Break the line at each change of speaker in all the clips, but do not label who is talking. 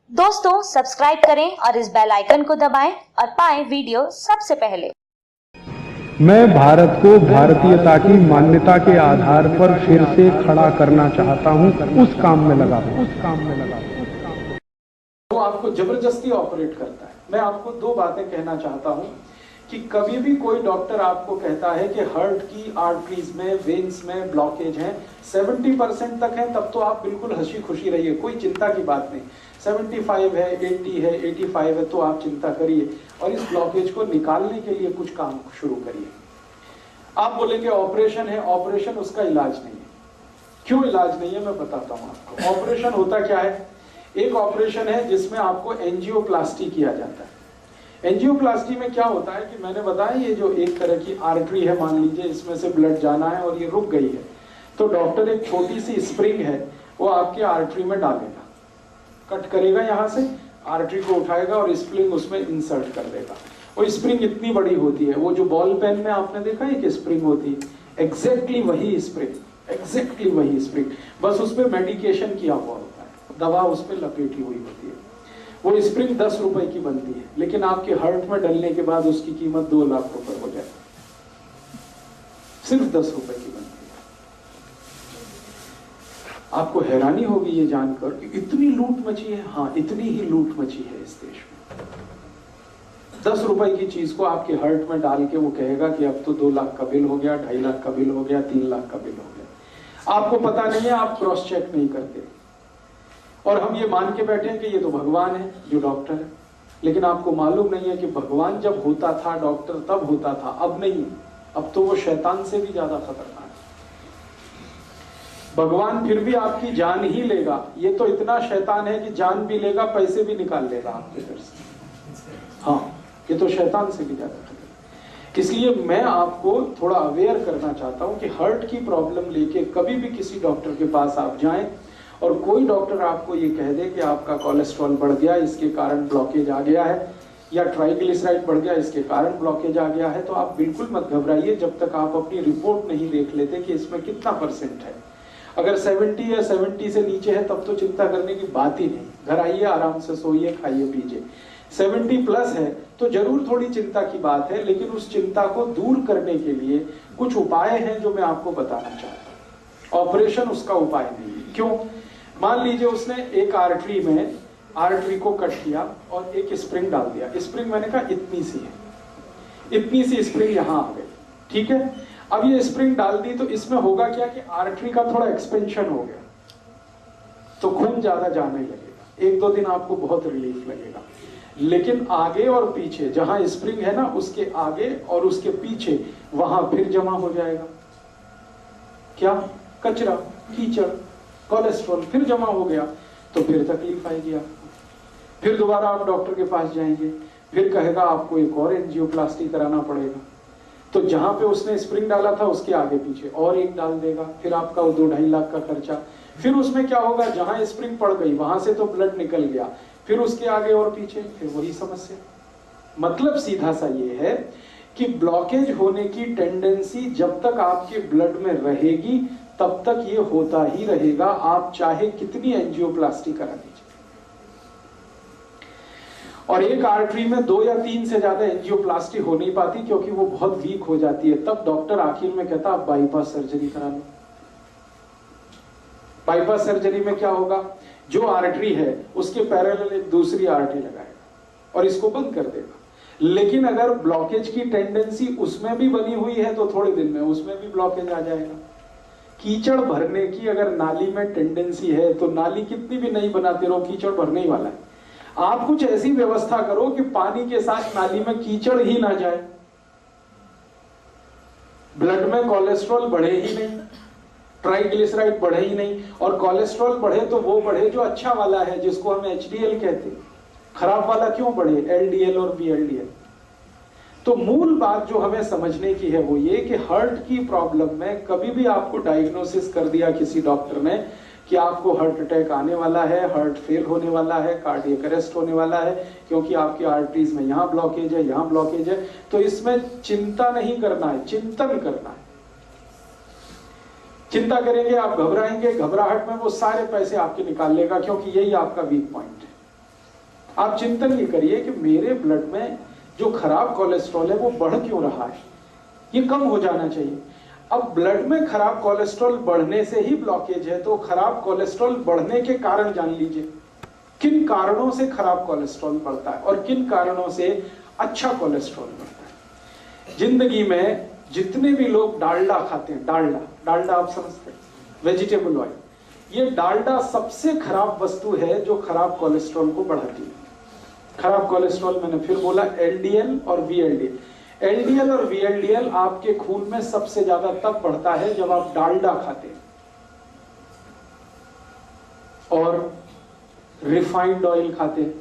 दोस्तों सब्सक्राइब करें और इस बेल आइकन को दबाएं और पाएं वीडियो सबसे पहले।
मैं भारत को भारतीयता की मान्यता के आधार पर फिर से खड़ा करना चाहता हूं, उस काम में लगा हूं।
वो आपको जबरदस्ती ऑपरेट करता है। मैं आपको दो बातें कहना चाहता हूं कि कभी भी कोई डॉक्टर आपको कहता है कि हार्ट की आर्टरीज में, वेन्स में ब्लॉकेज है, 70% तक है, तब तो आप बिल्कुल हंसी खुशी रहिए, कोई चिंता की बात नहीं। 75 है, 80 है, 85 है, तो आप चिंता करिए और इस ब्लॉकेज को निकालने के लिए कुछ काम शुरू करिए। आप बोलेंगे ऑपरेशन है, ऑपरेशन उसका इलाज नहीं है। क्यों इलाज नहीं है मैं बताता हूं आपको। ऑपरेशन होता क्या है? एक ऑपरेशन है जिसमें आपको एंजियोप्लास्टी किया जाता है। एंजियोप्लास्टी में क्या होता है कि मैंने बताया, ये जो एक तरह की आर्टरी है, मान लीजिए इसमें से ब्लड जाना है और ये रुक गई है, तो डॉक्टर एक छोटी सी स्प्रिंग है वो आपके आर्टरी में डालेगा, कट करेगा, यहाँ से आर्टरी को उठाएगा और स्प्रिंग उसमें इंसर्ट कर देगा। वो स्प्रिंग इतनी बड़ी होती है, वो जो बॉल पेन में आपने देखा है कि स्प्रिंग होती है, एग्जैक्टली वही स्प्रिंग, एग्जैक्टली वही स्प्रिंग, बस उस पर मेडिकेशन किया हुआ होता है, दवा उस पर लपेटी हुई होती है। वो स्प्रिंग 10 रुपए की बनती है, लेकिन आपके हार्ट में डलने के बाद उसकी कीमत 2 लाख रुपए हो जाती है। सिर्फ 10 रुपए की बनती है। आपको हैरानी होगी ये जानकर कि इतनी लूट मची है। हाँ, इतनी ही लूट मची है इस देश में। 10 रुपए की चीज को आपके हार्ट में डाल के वो कहेगा कि अब तो 2 लाख का बिल हो गया, 2.5 लाख का बिल हो गया, 3 लाख का बिल हो गया। आपको पता नहीं है, आप क्रॉस चेक नहीं करते और हम ये मान के बैठे हैं कि ये तो भगवान है जो डॉक्टर है। लेकिन आपको मालूम नहीं है कि भगवान जब होता था डॉक्टर तब होता था, अब नहीं। अब तो वो शैतान से भी ज्यादा खतरनाक है। भगवान फिर भी आपकी जान ही लेगा, ये तो इतना शैतान है कि जान भी लेगा, पैसे भी निकाल लेगा आपके घर से। हाँ, ये तो शैतान से भी ज्यादा खतरनाक। इसलिए मैं आपको थोड़ा अवेयर करना चाहता हूं कि हार्ट की प्रॉब्लम लेके कभी भी किसी डॉक्टर के पास आप जाएं और कोई डॉक्टर आपको ये कह दे कि आपका कोलेस्ट्रॉल बढ़ गया, इसके कारण ब्लॉकेज आ गया है, या ट्राइग्लिसराइड बढ़ गया, इसके कारण ब्लॉकेज आ गया है, तो आप बिल्कुल मत घबराइए जब तक आप अपनी रिपोर्ट नहीं देख लेते कि इसमें कितना % है। अगर 70 या 70 से नीचे है तब तो चिंता करने की बात ही नहीं। घर आइए, आराम से सोइए, खाइए पीजिए। 70 प्लस है तो जरूर थोड़ी चिंता की बात है, लेकिन उस चिंता को दूर करने के लिए कुछ उपाय हैं जो मैं आपको बताना चाहता हूं। ऑपरेशन उसका उपाय नहीं है। क्यों? मान लीजिए उसने एक आर्टरी को कट किया और एक स्प्रिंग डाल दिया। स्प्रिंग मैंने कहा इतनी सी है, इतनी सी स्प्रिंग यहां आ गई, ठीक है। अब ये स्प्रिंग डाल दी तो इसमें होगा क्या कि आर्टरी का थोड़ा एक्सपेंशन हो गया, तो खून ज्यादा जाने लगेगा। 1-2 दिन आपको बहुत रिलीफ लगेगा, लेकिन आगे और पीछे जहां स्प्रिंग है ना, उसके आगे और उसके पीछे वहां फिर जमा हो जाएगा क्या? कचरा, कीचड़, कोलेस्ट्रॉल फिर जमा हो गया, तो फिर तकलीफ आएगी आपको। फिर दोबारा आप डॉक्टर के पास जाएंगे, फिर कहेगा आपको एक और एंजियोप्लास्टी कराना पड़ेगा। तो जहां पे उसने स्प्रिंग डाला था उसके आगे पीछे और एक डाल देगा, फिर आपका 2-2.5 लाख का खर्चा। फिर उसमें क्या होगा, जहां स्प्रिंग पड़ गई वहां से तो ब्लड निकल गया, फिर उसके आगे और पीछे फिर वही समस्या। मतलब सीधा सा ये है कि ब्लॉकेज होने की टेंडेंसी जब तक आपके ब्लड में रहेगी तब तक ये होता ही रहेगा, आप चाहे कितनी एंजियोप्लास्टी करा लीजिए। और एक आर्टरी में 2 या 3 से ज्यादा एंजियोप्लास्टी हो नहीं पाती क्योंकि वो बहुत वीक हो जाती है। तब डॉक्टर आखिर में कहता आप बाईपास सर्जरी करा लो। बाईपास सर्जरी में क्या होगा, जो आर्टरी है उसके पैरेलल एक दूसरी आर्टरी लगाएगा और इसको बंद कर देगा। लेकिन अगर ब्लॉकेज की टेंडेंसी उसमें भी बनी हुई है तो थोड़े दिन में उसमें भी ब्लॉकेज आ जाएगा। कीचड़ भरने की अगर नाली में टेंडेंसी है तो नाली कितनी भी नहीं बनाते रहो, कीचड़ भरने ही वाला है। आप कुछ ऐसी व्यवस्था करो कि पानी के साथ नाली में कीचड़ ही ना जाए, ब्लड में कोलेस्ट्रॉल बढ़े ही नहीं, ट्राइग्लिसराइड बढ़े ही नहीं। और कोलेस्ट्रॉल बढ़े तो वो बढ़े जो अच्छा वाला है, जिसको हम HDL कहते हैं। खराब वाला क्यों बढ़े? LDL और VLDL। तो मूल बात जो हमें समझने की है वो ये कि हार्ट की प्रॉब्लम में कभी भी आपको डायग्नोसिस कर दिया किसी डॉक्टर ने कि आपको हार्ट अटैक आने वाला है, हार्ट फेल होने वाला है, कार्डियक अरेस्ट होने वाला है क्योंकि आपकी आर्टरीज में यहां ब्लॉकेज है, यहां ब्लॉकेज है, तो इसमें चिंता नहीं करना है, चिंतन करना है। चिंता करेंगे आप, घबराएंगे, घबराहट में वो सारे पैसे आपके निकाल लेगा, क्योंकि यही आपका वीक पॉइंट है। आप चिंतन ये करिए कि मेरे ब्लड में जो खराब कोलेस्ट्रॉल है वो बढ़ क्यों रहा है, ये कम हो जाना चाहिए। अब ब्लड में खराब कोलेस्ट्रॉल बढ़ने से ही ब्लॉकेज है, तो खराब कोलेस्ट्रॉल बढ़ने के कारण जान लीजिए, किन कारणों से खराब कोलेस्ट्रॉल बढ़ता है और किन कारणों से अच्छा कोलेस्ट्रॉल बढ़ता है। जिंदगी में जितने भी लोग डालडा खाते हैं, डालडा आप समझते हैं, वेजिटेबल ऑयल, ये डालडा सबसे खराब वस्तु है जो खराब कोलेस्ट्रॉल को बढ़ाती है। खराब कोलेस्ट्रॉल मैंने फिर बोला एलडीएल और वीएलडीएल। एलडीएल और वीएलडीएल आपके खून में सबसे ज्यादा तब बढ़ता है जब आप डालडा खाते हैं और रिफाइंड ऑयल खाते हैं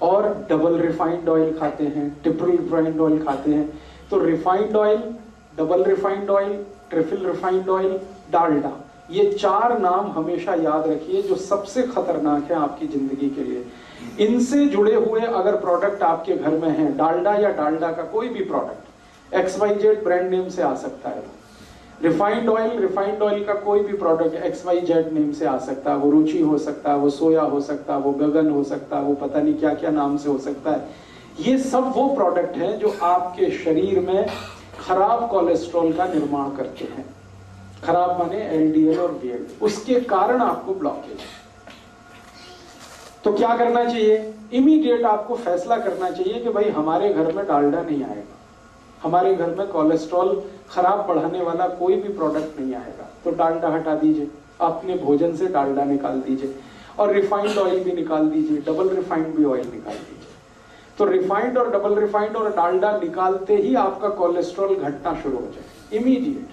और डबल रिफाइंड ऑयल खाते हैं, ट्रिपल रिफाइंड ऑयल खाते हैं। तो refined oil, double refined oil, triple refined oil, Dalda, ये 4 नाम हमेशा याद रखिए जो सबसे खतरनाक है आपकी जिंदगी के लिए। इनसे जुड़े हुए अगर प्रोडक्ट आपके घर में हैं, डालडा या डालडा का कोई भी प्रोडक्ट, XYZ ब्रांड नेम से आ सकता है। रिफाइंड ऑयल का कोई भी प्रोडक्ट XYZ नेम से आ सकता है, वो रुचि हो सकता है, वो सोया हो सकता है, वो गगन हो सकता है, वो पता नहीं क्या क्या नाम से हो सकता है। ये सब वो प्रोडक्ट हैं जो आपके शरीर में खराब कोलेस्ट्रॉल का निर्माण करते हैं। खराब माने LDL और VLDL, उसके कारण आपको ब्लॉकेज। तो क्या करना चाहिए? इमीडिएट आपको फैसला करना चाहिए कि भाई हमारे घर में डालडा नहीं आएगा, हमारे घर में कोलेस्ट्रॉल खराब बढ़ाने वाला कोई भी प्रोडक्ट नहीं आएगा। तो डालडा हटा दीजिए, अपने भोजन से डालडा निकाल दीजिए और रिफाइंड ऑयल भी निकाल दीजिए, डबल रिफाइंड भी ऑयल निकाल दीजिए। तो रिफाइंड और डबल रिफाइंड और डालडा निकालते ही आपका कोलेस्ट्रॉल घटना शुरू हो जाए इमीडिएट।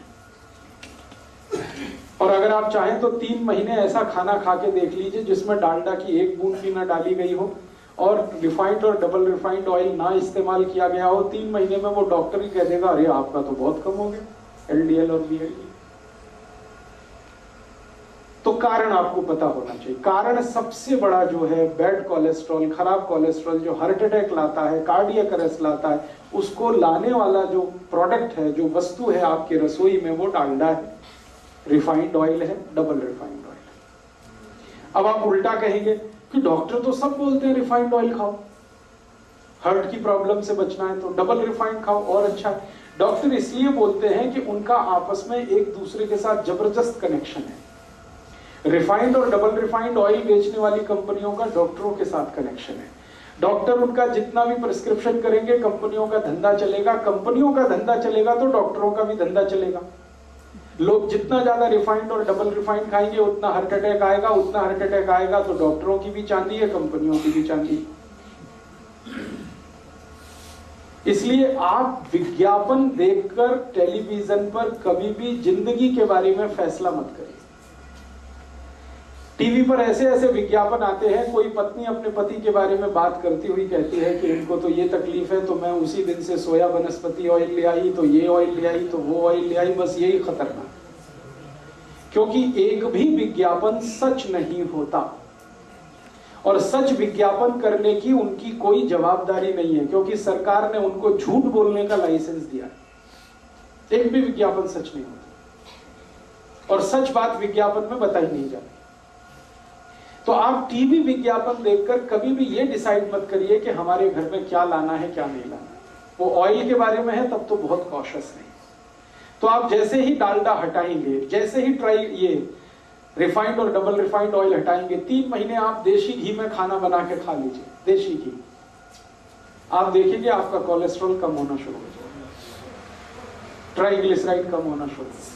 और अगर आप चाहें तो 3 महीने ऐसा खाना खा के देख लीजिए जिसमें डालडा की 1 बूंद भी ना डाली गई हो और रिफाइंड और डबल रिफाइंड ऑयल ना इस्तेमाल किया गया हो। 3 महीने में वो डॉक्टर ही कह देगा अरे आपका तो बहुत कम हो गया LDL और VLDL। तो कारण आपको पता होना चाहिए। कारण सबसे बड़ा जो है बैड कोलेस्ट्रॉल, खराब कोलेस्ट्रॉल जो हार्ट अटैक लाता है, कार्डियक अरेस्ट लाता है, उसको लाने वाला जो प्रोडक्ट है, जो वस्तु है आपके रसोई में, वो डालडा है, रिफाइंड ऑयल है, डबल रिफाइंड ऑयल है। अब आप उल्टा कहेंगे कि डॉक्टर तो सब बोलते हैं रिफाइंड ऑयल खाओ, हार्ट की प्रॉब्लम से बचना है तो डबल रिफाइंड खाओ और अच्छा है। डॉक्टर इसलिए बोलते हैं कि उनका आपस में एक दूसरे के साथ जबरदस्त कनेक्शन है। रिफाइंड और डबल रिफाइंड ऑयल बेचने वाली कंपनियों का डॉक्टरों के साथ कनेक्शन है। डॉक्टर उनका जितना भी प्रिस्क्रिप्शन करेंगे, कंपनियों का धंधा चलेगा, कंपनियों का धंधा चलेगा तो डॉक्टरों का भी धंधा चलेगा। लोग जितना ज्यादा रिफाइंड और डबल रिफाइंड खाएंगे उतना हार्ट अटैक आएगा, उतना हार्ट अटैक आएगा तो डॉक्टरों की भी चांदी है, कंपनियों की भी चांदी है। इसलिए आप विज्ञापन देखकर टेलीविजन पर कभी भी जिंदगी के बारे में फैसला मत करिए। टीवी पर ऐसे ऐसे विज्ञापन आते हैं, कोई पत्नी अपने पति के बारे में बात करती हुई कहती है कि इनको तो ये तकलीफ है तो मैं उसी दिन से सोया वनस्पति ऑयल ले आई, तो ये ऑयल ले आई, तो वो ऑयल ले आई। बस यही खतरनाक, क्योंकि एक भी विज्ञापन सच नहीं होता और सच विज्ञापन करने की उनकी कोई जवाबदारी नहीं है, क्योंकि सरकार ने उनको झूठ बोलने का लाइसेंस दिया। एक भी विज्ञापन सच नहीं होता और सच बात विज्ञापन में बताई नहीं जाती। तो आप टीवी विज्ञापन देखकर कभी भी ये डिसाइड मत करिए कि हमारे घर में क्या लाना है क्या नहीं लाना। वो ऑयल के बारे में है तब तो बहुत कॉशियस नहीं। तो आप जैसे ही डालडा हटाएंगे, जैसे ही ये रिफाइंड और डबल रिफाइंड ऑयल हटाएंगे, 3 महीने आप देशी घी में खाना बना के खा लीजिए, देशी घी, आप देखेंगे आपका कोलेस्ट्रॉल कम होना शुरू हो जाएगा, ट्राइग्लिसराइड कम होना शुरू हो जाएगा।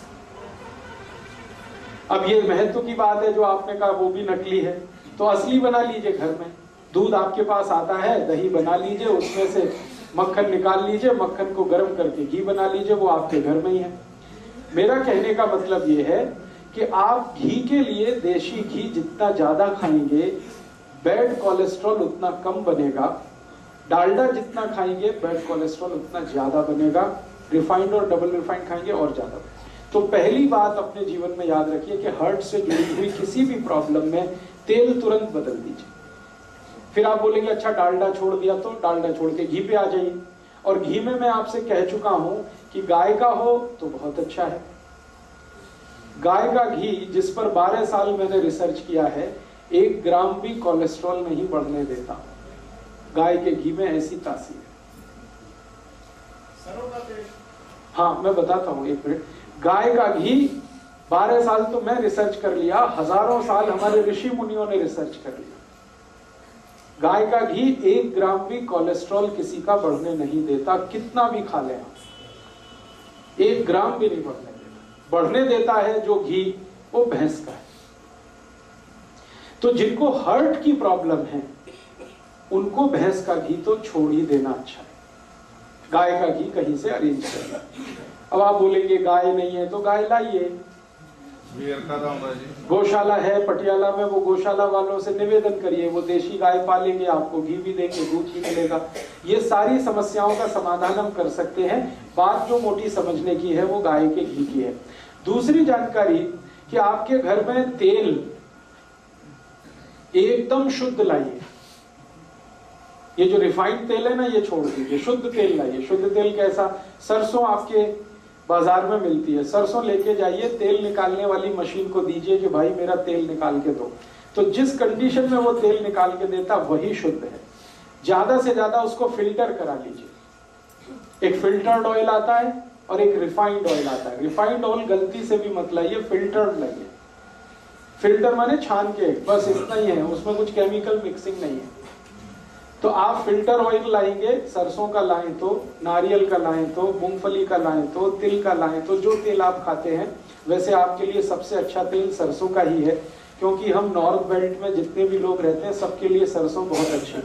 अब ये महत्व की बात है जो आपने कहा वो भी नकली है, तो असली बना लीजिए घर में। दूध आपके पास आता है, दही बना लीजिए, उसमें से मक्खन निकाल लीजिए, मक्खन को गर्म करके घी बना लीजिए, वो आपके घर में ही है। मेरा कहने का मतलब ये है कि आप घी के लिए देशी घी जितना ज्यादा खाएंगे बैड कोलेस्ट्रॉल उतना कम बनेगा, डालडा जितना खाएंगे बैड कोलेस्ट्रॉल उतना ज्यादा बनेगा, रिफाइंड और डबल रिफाइंड खाएंगे और ज्यादा। तो पहली बात अपने जीवन में याद रखिए कि हार्ट से जुड़ी हुई किसी भी प्रॉब्लम में तेल तुरंत बदल दीजिए। फिर आप बोलेंगे अच्छा डालडा छोड़ दिया, तो डालडा छोड़ के घी पे आ जाइए। और घी में मैं आपसे कह चुका हूं कि गाय का हो तो बहुत अच्छा है। गाय का घी जिस पर 12 साल मैंने रिसर्च किया है, 1 ग्राम भी कोलेस्ट्रॉल नहीं बढ़ने देता। गाय के घी में ऐसी तासीर है। हाँ मैं बताता हूँ, 1 मिनट। गाय का घी 12 साल तो मैं रिसर्च कर लिया, हजारों साल हमारे ऋषि मुनियों ने रिसर्च कर लिया। गाय का घी 1 ग्राम भी कोलेस्ट्रॉल किसी का बढ़ने नहीं देता, कितना भी खा लें आप, 1 ग्राम भी नहीं बढ़ने देता। बढ़ने देता है जो घी, वो भैंस का है। तो जिनको हार्ट की प्रॉब्लम है उनको भैंस का घी तो छोड़ ही देना अच्छा है, गाय का घी कहीं से अरेंज करना। अब आप बोलेंगे गाय नहीं है तो गाय लाइए, गौशाला है पटियाला में, वो गौशाला वालों से निवेदन करिए, वो देशी गाय पालेंगे, आपको घी भी देंगे, दूध भी मिलेगा। ये सारी समस्याओं का समाधान हम कर सकते हैं। बात जो मोटी समझने की है वो गाय के घी की है। दूसरी जानकारी कि आपके घर में तेल एकदम शुद्ध लाइए। ये जो रिफाइंड तेल है ना, ये छोड़ दीजिए, शुद्ध तेल लाइए। शुद्ध तेल कैसा? सरसों आपके बाजार में मिलती है, सरसों लेके जाइए, तेल निकालने वाली मशीन को दीजिए कि भाई मेरा तेल निकाल के दो। तो जिस कंडीशन में वो तेल निकाल के देता वही शुद्ध है। ज्यादा से ज्यादा उसको फिल्टर करा लीजिए। एक फिल्टर्ड ऑयल आता है और एक रिफाइंड ऑयल आता है। रिफाइंड ऑयल गलती से भी मत लाइए, फिल्टर्ड लाइए। फिल्टर माने छान के, बस इतना ही है, उसमें कुछ केमिकल मिक्सिंग नहीं है। तो आप फिल्टर ऑयल लाएंगे, सरसों का लाएं तो, नारियल का लाएं तो, मूंगफली का लाएं तो, तिल का लाएं तो, जो तेल आप खाते हैं। वैसे आपके लिए सबसे अच्छा तेल सरसों का ही है, क्योंकि हम नॉर्थ बेल्ट में जितने भी लोग रहते हैं सबके लिए सरसों बहुत अच्छी है।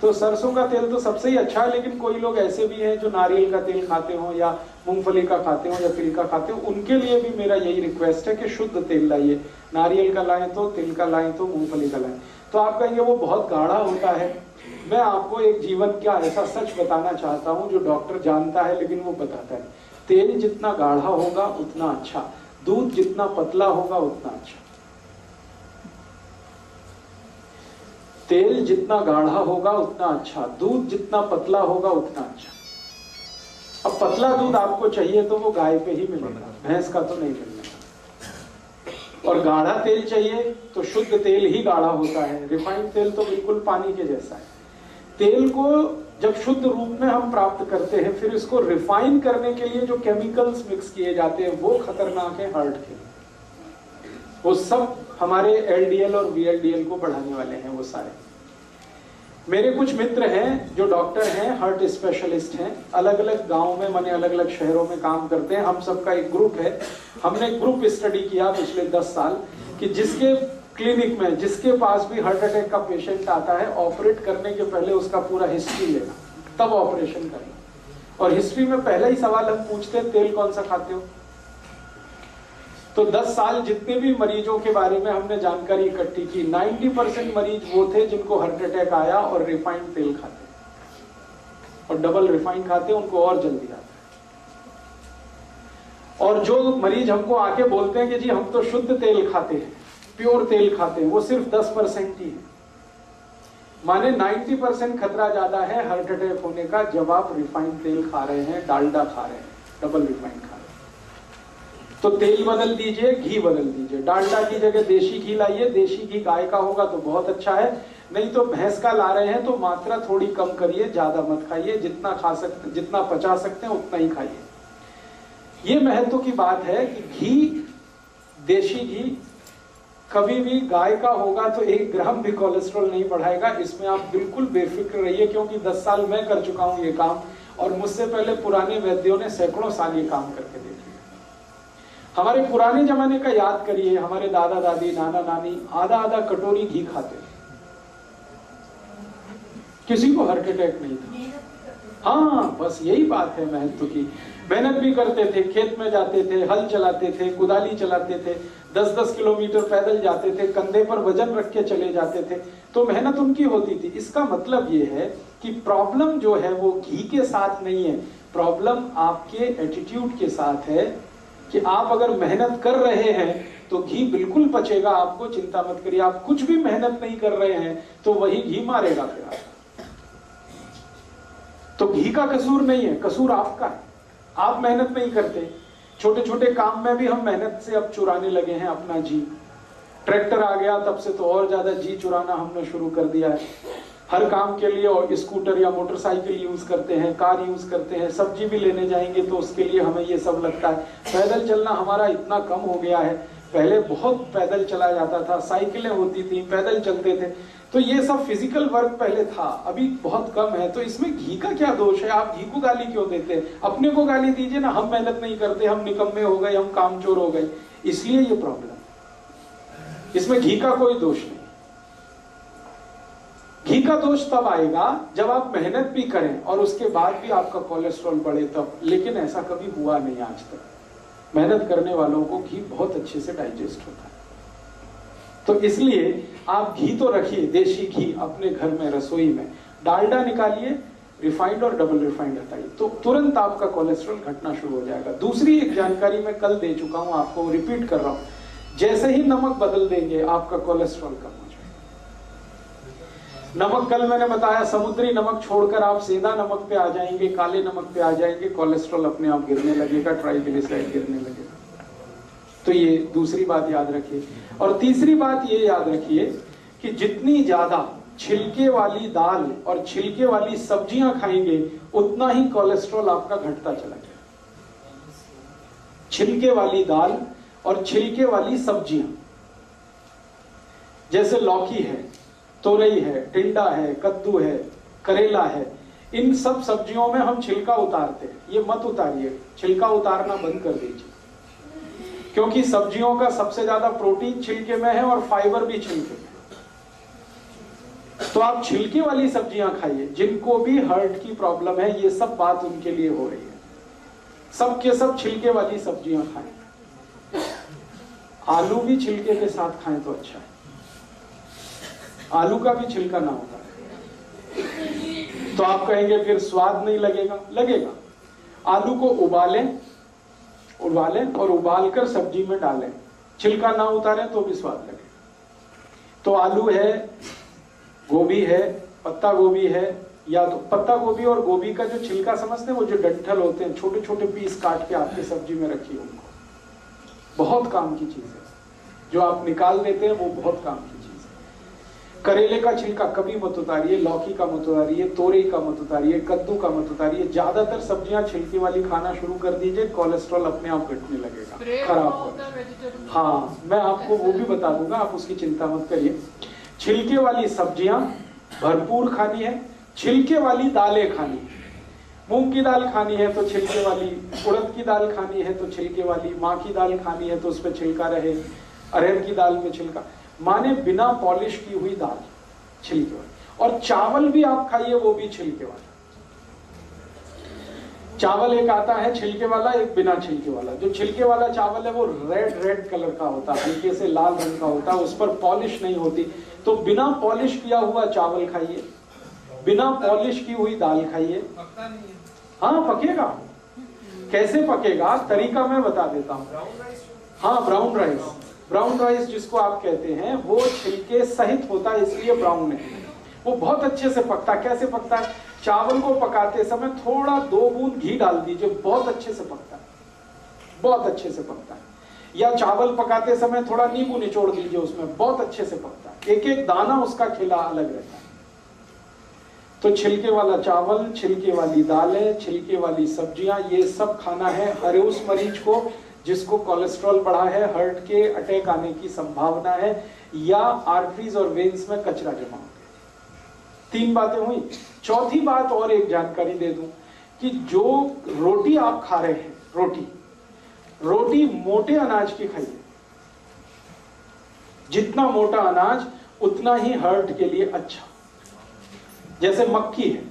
तो सरसों का तेल तो सबसे ही अच्छा है, लेकिन कोई लोग ऐसे भी हैं जो नारियल का तेल खाते हो या मूंगफली का खाते हो या तिल का खाते हो, उनके लिए भी मेरा यही रिक्वेस्ट है कि शुद्ध तेल लाइए। नारियल का लाएं तो, तिल का लाएं तो, मूंगफली का लाएं। तो आप कहेंगे वो बहुत गाढ़ा होता है। मैं आपको एक जीवन का ऐसा सच बताना चाहता हूं जो डॉक्टर जानता है लेकिन वो बताता है। तेल जितना गाढ़ा होगा उतना अच्छा, दूध जितना पतला होगा उतना अच्छा। तेल जितना गाढ़ा होगा उतना अच्छा, दूध जितना पतला होगा उतना अच्छा। अब पतला दूध आपको चाहिए तो वो गाय पे ही मिलेगा, भैंस का तो नहीं मिलेगा। और गाढ़ा तेल चाहिए तो शुद्ध तेल ही गाढ़ा होता है, रिफाइंड तेल तो बिल्कुल पानी के जैसा है। तेल को जब शुद्ध रूप में हम प्राप्त करते हैं, फिर इसको रिफाइन करने के लिए जो केमिकल्स मिक्स किए जाते हैं वो खतरनाक है हार्ट के। वो सब हमारे एलडीएल और वीएलडीएल को बढ़ाने वाले हैं वो सारे। मेरे कुछ मित्र हैं जो डॉक्टर हैं, हार्ट स्पेशलिस्ट हैं, अलग अलग गांव में, माने अलग अलग शहरों में काम करते हैं। हम सबका एक ग्रुप है। हमने ग्रुप स्टडी किया पिछले 10 साल कि जिसके क्लिनिक में, जिसके पास भी हार्ट अटैक का पेशेंट आता है, ऑपरेट करने के पहले उसका पूरा हिस्ट्री लेना, तब ऑपरेशन करना। और हिस्ट्री में पहला ही सवाल हम पूछते हैं, तेल कौन सा खाते हो? तो 10 साल जितने भी मरीजों के बारे में हमने जानकारी इकट्ठी की, 90% मरीज वो थे जिनको हार्ट अटैक आया और रिफाइंड तेल खाते, और डबल रिफाइंड खाते, उनको और जल्दी आता है। और जो मरीज हमको आके बोलते हैं कि जी हम तो शुद्ध तेल खाते हैं, प्योर तेल खाते हैं, वो सिर्फ 10% ही है। माने 90% खतरा ज्यादा है हार्ट अटैक होने का जब आप रिफाइंड तेल खा रहे हैं, डालडा खा रहे हैं, डबल रिफाइंड खा रहे हैं। तो तेल बदल दीजिए, घी बदल दीजिए। डालडा की जगह देशी घी लाइए। देशी घी गाय का होगा तो बहुत अच्छा है, नहीं तो भैंस का ला रहे हैं तो मात्रा थोड़ी कम करिए, ज्यादा मत खाइए। जितना खा सकते, जितना पचा सकते हैं उतना ही खाइए। ये महत्व की बात है कि घी, देशी घी कभी भी गाय का होगा तो 1 ग्राम भी कोलेस्ट्रॉल नहीं बढ़ाएगा। इसमें आप बिल्कुल बेफिक्र रहिए, क्योंकि 10 साल मैं कर चुका हूं ये काम, और मुझसे पहले पुराने वैद्यों ने सैकड़ों साल ये काम करके देख लिया। हमारे पुराने जमाने का याद करिए, हमारे दादा दादी, नाना नानी आधा आधा कटोरी घी खाते, किसी को हार्ट अटैक नहीं था। हाँ, बस यही बात है महत्व की। मेहनत भी करते थे, खेत में जाते थे, हल चलाते थे, कुदाली चलाते थे, 10-10 किलोमीटर पैदल जाते थे, कंधे पर वजन रख के चले जाते थे, तो मेहनत उनकी होती थी। इसका मतलब ये है कि प्रॉब्लम जो है वो घी के साथ नहीं है, प्रॉब्लम आपके एटीट्यूड के साथ है कि आप अगर मेहनत कर रहे हैं तो घी बिल्कुल पचेगा, आपको चिंता मत करिए। आप कुछ भी मेहनत नहीं कर रहे हैं तो वही घी मारेगा फिर आपको। तो घी का कसूर नहीं है, कसूर आपका है। आप मेहनत नहीं करते, छोटे छोटे काम में भी हम मेहनत से अब चुराने लगे हैं अपना जी। ट्रैक्टर आ गया तब से तो और ज्यादा जी चुराना हमने शुरू कर दिया है। हर काम के लिए और स्कूटर या मोटरसाइकिल यूज करते हैं, कार यूज करते हैं, सब्जी भी लेने जाएंगे तो उसके लिए हमें ये सब लगता है। पैदल चलना हमारा इतना कम हो गया है, पहले बहुत पैदल चला जाता था, साइकिलें होती थी, पैदल चलते थे, तो ये सब फिजिकल वर्क पहले था, अभी बहुत कम है। तो इसमें घी का क्या दोष है? आप घी को गाली क्यों देते हैं? अपने को गाली दीजिए ना, हम मेहनत नहीं करते, हम निकम्मे हो गए, हम कामचोर हो गए, इसलिए ये प्रॉब्लम। इसमें घी का कोई दोष नहीं। घी का दोष तब आएगा जब आप मेहनत भी करें और उसके बाद भी आपका कोलेस्ट्रॉल बढ़े तब, लेकिन ऐसा कभी हुआ नहीं आज तक। मेहनत करने वालों को घी बहुत अच्छे से डाइजेस्ट होता है। तो इसलिए आप घी तो रखिए, देशी घी अपने घर में, रसोई में। डालडा निकालिए, रिफाइंड और डबल रिफाइंड हटाइए, तो तुरंत आपका कोलेस्ट्रॉल घटना शुरू हो जाएगा। दूसरी एक जानकारी मैं कल दे चुका हूं, आपको रिपीट कर रहा हूं, जैसे ही नमक बदल देंगे आपका कोलेस्ट्रॉल कम हो जाएगा। नमक कल मैंने बताया, समुद्री नमक छोड़कर आप सीधा नमक पे आ जाएंगे, काले नमक पे आ जाएंगे, कोलेस्ट्रॉल अपने आप गिरने लगेगा, ट्राइग्लिसराइड गिरने लगेगा। तो ये दूसरी बात याद रखिए। और तीसरी बात ये याद रखिए कि जितनी ज्यादा छिलके वाली दाल और छिलके वाली सब्जियां खाएंगे उतना ही कोलेस्ट्रॉल आपका घटता चला जाएगा। छिलके वाली दाल और छिलके वाली सब्जियां, जैसे लौकी है, तोरई है, टिंडा है, कद्दू है, करेला है, इन सब सब्जियों में हम छिलका उतारते हैं। ये मत उतारिए, छिलका उतारना बंद कर दीजिए, क्योंकि सब्जियों का सबसे ज्यादा प्रोटीन छिलके में है और फाइबर भी छिलके में। तो आप छिलके वाली सब्जियां खाइए। जिनको भी हार्ट की प्रॉब्लम है, ये सब बात उनके लिए हो रही है, सब के सब छिलके वाली सब्जियां खाएं। आलू भी छिलके के साथ खाएं तो अच्छा है, आलू का भी छिलका ना होता है। तो आप कहेंगे फिर स्वाद नहीं लगेगा, लगेगा। आलू को उबालें और उबालकर सब्जी में डालें, छिलका ना उतारें तो भी स्वाद लगेगा। तो आलू है, गोभी है, पत्ता गोभी है, या तो पत्ता गोभी और गोभी का जो छिलका समझते हैं, वो जो डंठल होते हैं, छोटे छोटे पीस काट के आपकी सब्जी में रखिए, उनको बहुत काम की चीज है। जो आप निकाल देते हैं वो बहुत काम की चीज है। करेले का छिलका कभी मत उतारिए, लौकी का मत उतारिए, तोरई का मत उतारिए, कद्दू का मत उतारिए। ज्यादातर सब्जियां छिलके वाली खाना शुरू कर दीजिए, कोलेस्ट्रॉल अपने आप घटने लगेगा, खराब होगा। हाँ, मैं आपको वो भी बता दूंगा, आप उसकी चिंता मत करिए। छिलके वाली सब्जियां भरपूर खानी है, छिलके वाली दालें खानी है। मूंग की दाल खानी है तो छिलके वाली, उड़द की दाल खानी है तो छिलके वाली, माँ की दाल खानी है तो उस पर छिलका रहे, अरहर की दाल में छिलका, माने बिना पॉलिश की हुई दाल छिलके वाली। और चावल भी आप खाइए, वो भी छिलके वाला। चावल एक आता है छिलके वाला, एक बिना छिलके वाला। जो छिलके वाला चावल है वो रेड कलर का होता है, हल्के से लाल रंग का होता है, उस पर पॉलिश नहीं होती। तो बिना पॉलिश किया हुआ चावल खाइए, बिना पॉलिश की हुई दाल खाइए। हाँ, पकेगा। कैसे पकेगा, तरीका मैं बता देता हूँ। हाँ, ब्राउन राइस जिसको आप कहते हैं, वो छिलके सहित होता है, इसलिए ब्राउन है। वो बहुत अच्छे से पकता है। कैसे पकता है? चावल को पकाते समय थोड़ा 2 बूंद घी डाल दीजिए, बहुत अच्छे से पकता है, बहुत अच्छे से पकता है। या चावल पकाते समय थोड़ा नींबू निचोड़ दीजिए उसमें, बहुत अच्छे से पकता है। एक एक दाना उसका खिला अलग रहता है। तो छिलके वाला चावल, छिलके वाली दालें, छिलके वाली सब्जियां, ये सब खाना है हर उस मरीज को जिसको कोलेस्ट्रॉल बढ़ा है, हार्ट के अटैक आने की संभावना है, या आर्टरीज और वेन्स में कचरा जमा हो गया। 3 बातें हुई। चौथी बात और एक जानकारी दे दूं कि जो रोटी आप खा रहे हैं, रोटी मोटे अनाज की खाइए। जितना मोटा अनाज उतना ही हार्ट के लिए अच्छा। जैसे मक्की है,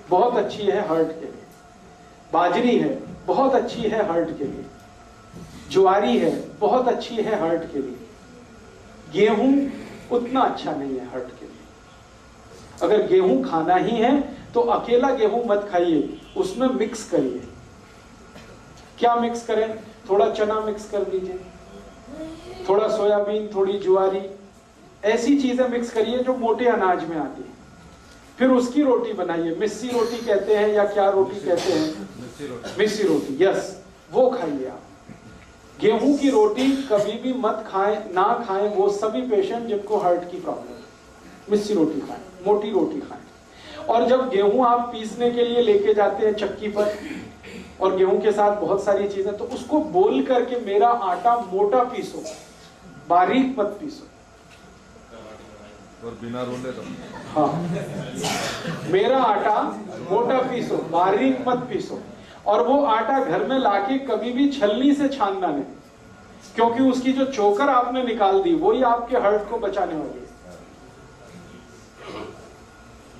बहुत अच्छी है हार्ट के लिए। बाजरी है, बहुत अच्छी है हार्ट के लिए। ज्वारी है, बहुत अच्छी है हार्ट के लिए। गेहूं उतना अच्छा नहीं है हार्ट के लिए। अगर गेहूं खाना ही है तो अकेला गेहूं मत खाइए, उसमें मिक्स करिए। क्या मिक्स करें? थोड़ा चना मिक्स कर दीजिए, थोड़ा सोयाबीन, थोड़ी ज्वारी, ऐसी चीजें मिक्स करिए जो मोटे अनाज में आती है। फिर उसकी रोटी बनाइए, मिस्सी रोटी कहते हैं या क्या रोटी कहते हैं, मिस्सी रोटी, यस, वो खाइए आप। गेहूं की रोटी कभी भी मत खाएं, ना खाएं वो सभी पेशेंट जिनको हार्ट की प्रॉब्लम है। मिस्सी रोटी खाएं, मोटी रोटी खाएं। और जब गेहूं आप पीसने के लिए लेके जाते हैं चक्की पर, और गेहूं के साथ बहुत सारी चीजें, तो उसको बोल करके मेरा आटा मोटा पीसो, बारीक मत पीसो।
और बिना रोले तो
हाँ, मेरा आटा मोटा पीसो, बारीक मत पीसो। और वो आटा घर में लाके कभी भी छलनी से छानना नहीं, क्योंकि उसकी जो चोकर आपने निकाल दी वही आपके हार्ट को बचाने वाली है।